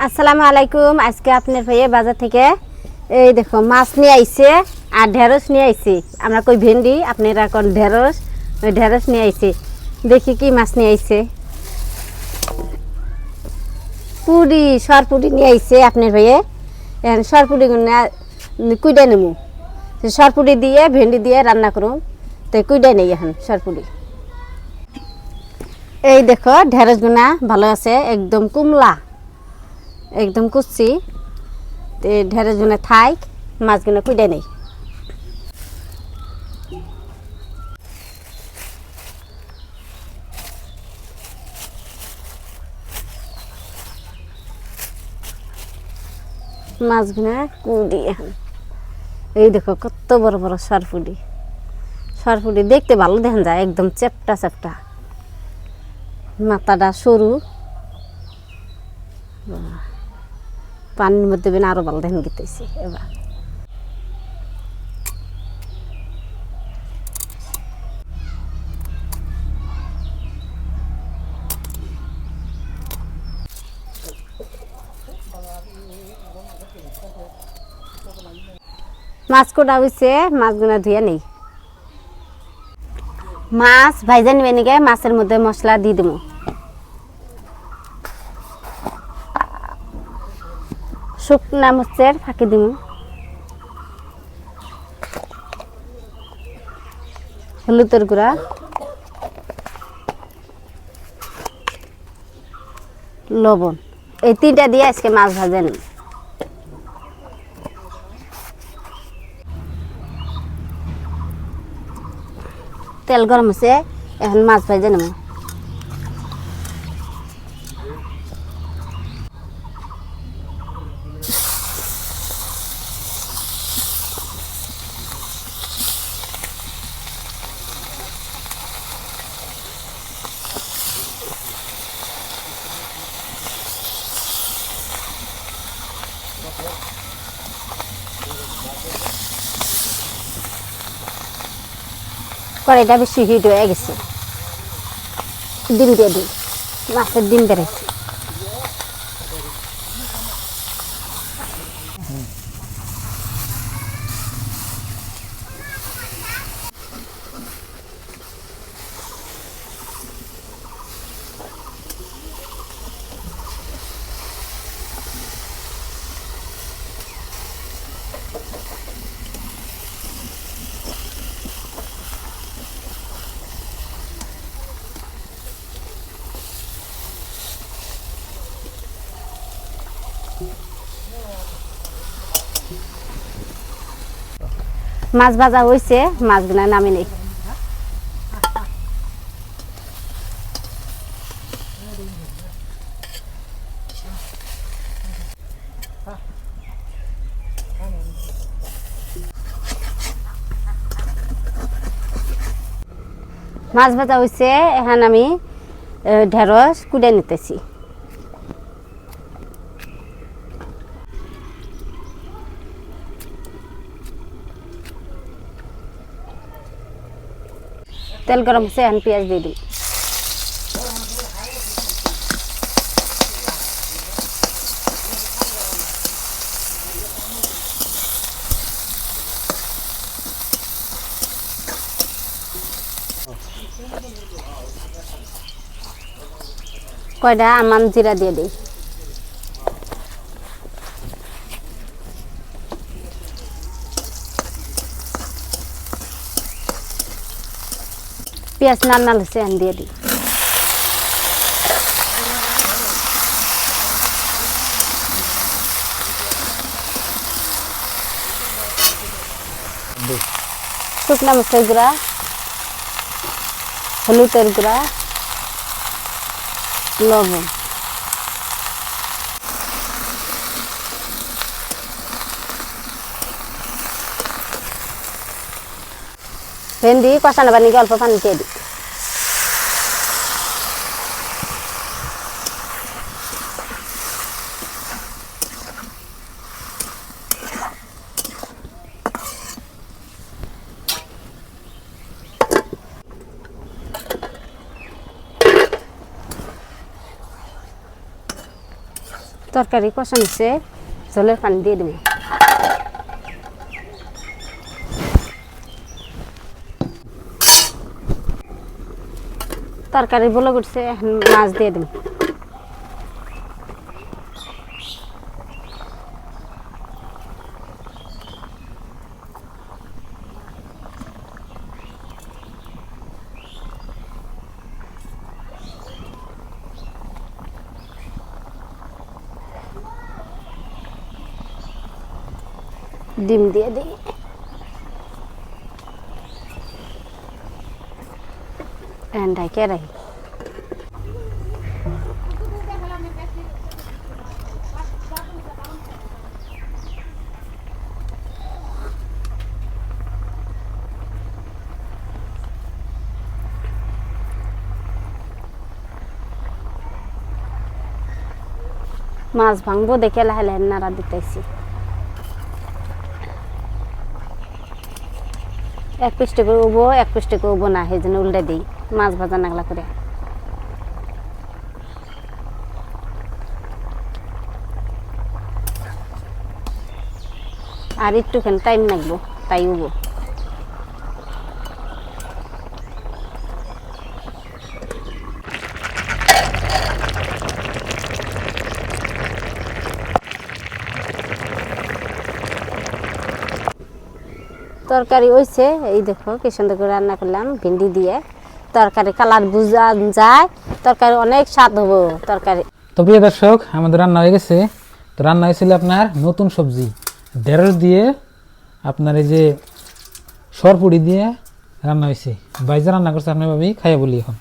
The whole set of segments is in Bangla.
আসসালামু আলাইকুম। আজকে আপনার ভাইয়া বাজার থেকে এই দেখো মাছ নিয়ে আইছে আর ঢেঁড়স নিয়ে আইছে। আমরা কই ভেন্ডি, আপনারা কোন ঢেঁড়স। ওই ঢেঁড়স নিয়ে আইছে। দেখি কি মাছ নিয়ে আইছে। পুরি, সরপুরি নিয়ে আইছে আপনার ভাইয়া। এখন সরপুরি কুইডা নেবো, সরপুরি দিয়ে ভেন্ডি দিয়ে রান্না করুন। তো কুইডাই নেই এখন সরপুরি। এই দেখো ঢেঁড়স গুনা ভালো আছে, একদম কুমলা, একদম কুচি। ঢেঁড়স গুনা থাইক, মাছগুলো কুইডাই নেই। মাছগুলা কুইডি এখন। এই দেখো কত বড় বড় সরপুরি। সরপুরি দেখতে ভালো দেখা যায়, একদম চেপটা চেপটা, মাথাটা সরু। পানির মধ্যে বেন আরো ভালো দেখেন গেতেছি। এবার মাছ কোটা হয়েছে, মাছগুলো ধুয়ে নেই। মাছ ভাইজা নিবে নিকে মাছের মধ্যে মশলা দিয়ে দেবো। শুকনা মরিচের ফাঁকি দিব, হলুদের গুঁড়া, লবণ, এই তিনটা দিয়ে আজকে মাছ ভাজা নিই। তেল গরম হচ্ছে, এখন মাছ ভাজা নেব। কড়াইটা বেশি হিট হয়ে গেছে, ডিম দিয়ে দিই। মাছের ডিম বেড়েছে। মাছ ভাজা হয়েছে, মাছগুলা নামে নেই। মাছ ভাজা হয়েছে, এখন আমি ঢেঁড়স কুড়ে নিতেছি। তেল গরম হচ্ছে, এখন পেঁয়াজ দিয়ে দিই। কয়টা আমান জিরা দিয়ে দিই। পেঁয়াজ নাল নাল হচ্ছে, এখন দিয়ে দিই। শুকনা মরিচের গুঁড়া, হলুদের গুঁড়া, লবণ, ভেন্ডি কষানো পানি অল্প পানি দিয়ে দিই। তরকারি কষা নিচ্ছে, জলের পানি দিয়ে দেবো। তরকারি বলে করছে, এখন মাছ দিয়ে দেবো। ডিম দিয়ে দিই। ঢাকে রাখি। মাছ ভাঙবো দেখে লাহে লাহে নাড়া দিতেছি। এক পিসটে করে উবো, এক পিসটে করে উবো না, সেই জন্য উল্টে দিই মাছ ভাজা নাগলা করে। আর একটুখানি টাইম লাগবো, তাই উবো। তরকারি হয়েছে, এই দেখো কি সুন্দর করে রান্না করলাম ভিন্ডি দিয়ে। তরকারি কালার বুঝা যায়, তরকারি অনেক স্বাদ হবো তরকারি। তো প্রিয় দর্শক, আমাদের রান্না হয়ে গেছে। তো রান্না হয়েছিল আপনার নতুন সবজি ঢেঁড়স দিয়ে, আপনার এই যে সরপুরি দিয়ে রান্না হয়েছে। বাইজা রান্না করছে আপনার ভাবি, খাইয়া বলি এখন।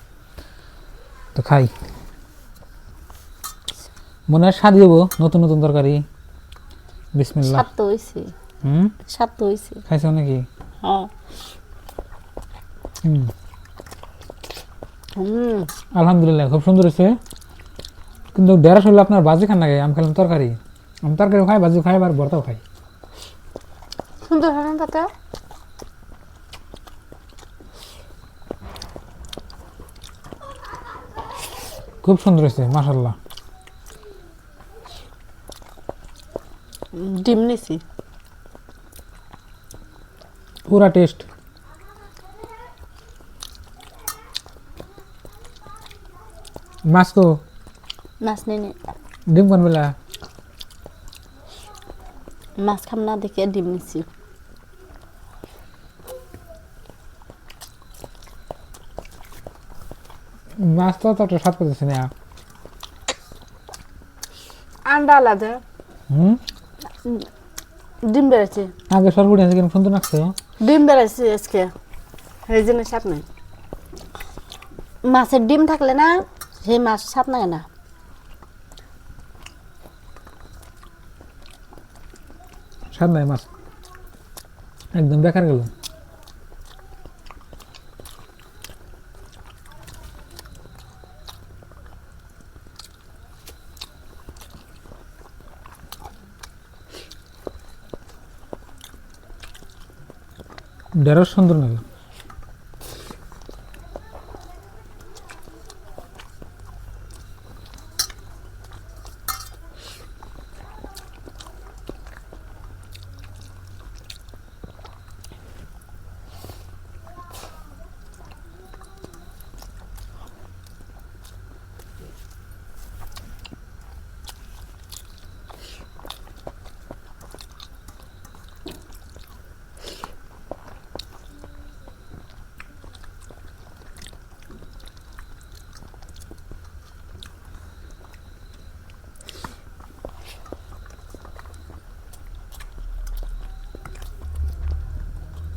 তো খাই, মনে হয় স্বাদ হবো নতুন নতুন তরকারি। বিসমিল্লাহ। স্বাদ তো হয়েছে, স্বাদ তো হয়েছে। খাইছো নাকি? আলহামদুলিল্লাহ, খুব সুন্দর হয়েছে। কিন্তু ঢেঁড়স হলে আপনার বাজি খান নাকি? আমি খেলাম তরকারি। আমি তরকারিও খাই, বাজিও খাই, আর ভর্তাও খাই। সুন্দর হয় না তাতে? খুব সুন্দর হয়েছে মাশাআল্লাহ। ডিম নিছি, পুরা টেস্ট। মাছ কো? মাছ নেই নে। ডিম কোন বেলা? মাছ খাম না দেখে ডিম নিছি। মাছ তো তত স্বাদ করতেছে না। আন্ডা আলাদা, ডিম বেড়েছে। আগে সরপুরি আছে কিরকম সুন্দর লাগছে। ডিম বেড়েছে আজকে, এই জন্য স্বাদ নাই। মাছের ডিম থাকলে না সেই মাছ স্বাদ লাগে না। স্বাদ নাই মাছ, একদম বেকার গেল। ঢেঁড়স সুন্দর লাগে।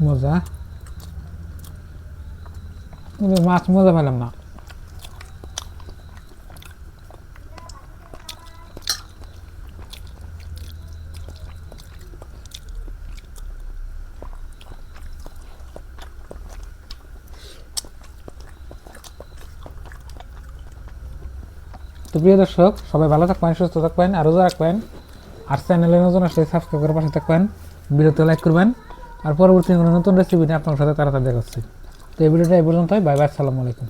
মজা, মাছ মজা পেলাম না। তো প্রিয় দর্শক, সবাই ভালো থাকবেন, সুস্থ থাকবেন, আর রোজা রাখবেন। আর চ্যানেলে নতুন আসলে সাবস্ক্রাইব করে পাশে থাকবেন, ভিডিওতে লাইক করবেন। আর পরবর্তী কোনো নতুন রেসিপি নিয়ে আপনার সাথে তাড়াতাড়ি দেখা হচ্ছে। তো এই ভিডিওটা এই পর্যন্তই। বাই বাই, আসসালামু আলাইকুম।